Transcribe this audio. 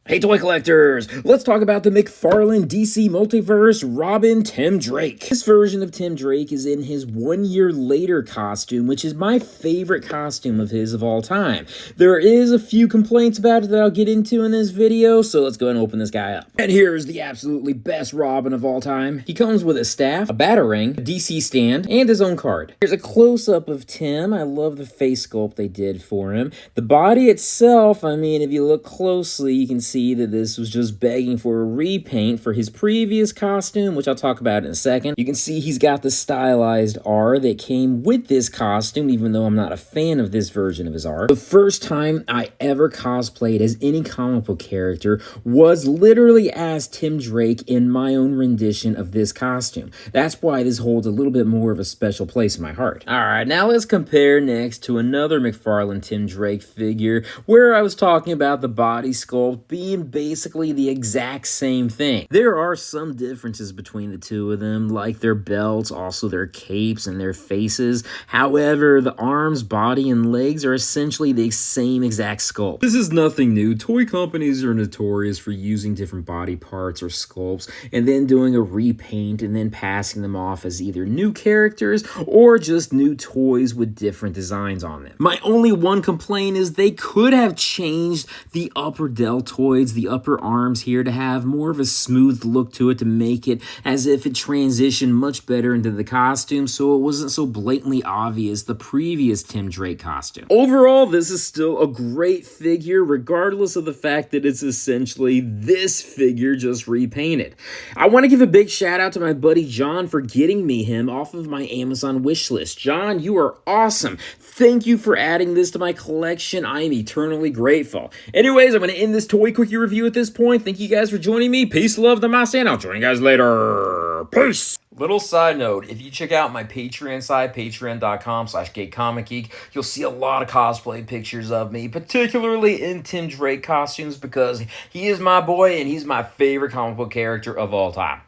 Hey toy collectors, let's talk about the McFarlane DC Multiverse Robin Tim Drake. This version of Tim Drake is in his 1 year later costume, which is my favorite costume of his of all time. There is a few complaints about it that I'll get into in this video, so let's go ahead and open this guy up. And here's the absolutely best Robin of all time. He comes with a staff, a batarang, a DC stand, and his own card. Here's a close-up of Tim. I love the face sculpt they did for him. The body itself, I mean, if you look closely, you can see that this was just begging for a repaint for his previous costume, which I'll talk about in a second. You can see he's got the stylized R that came with this costume, even though I'm not a fan of this version of his R. The first time I ever cosplayed as any comic book character was literally as Tim Drake in my own rendition of this costume. That's why this holds a little bit more of a special place in my heart. Alright, now let's compare next to another McFarlane Tim Drake figure, where I was talking about the body sculpt being basically the exact same thing. There are some differences between the two of them, like their belts, also their capes and their faces. However, the arms, body, and legs are essentially the same exact sculpt. This is nothing new. Toy companies are notorious for using different body parts or sculpts and then doing a repaint and then passing them off as either new characters or just new toys with different designs on them. My only one complaint is they could have changed the upper deltoids, the upper arms here, to have more of a smooth look to it, to make it as if it transitioned much better into the costume so it wasn't so blatantly obvious the previous Tim Drake costume. Overall, this is still a great figure regardless of the fact that it's essentially this figure just repainted. I want to give a big shout out to my buddy John for getting me him off of my Amazon wish list. John, you are awesome. Thank you for adding this to my collection. I am eternally grateful. Anyways, I'm going to end this Toy Quickie review at this point. Thank you guys for joining me. Peace, love, namaste, and I'll join you guys later. Peace! Little side note, if you check out my Patreon site, patreon.com/GayComicGeek, you'll see a lot of cosplay pictures of me, particularly in Tim Drake costumes, because he is my boy and he's my favorite comic book character of all time.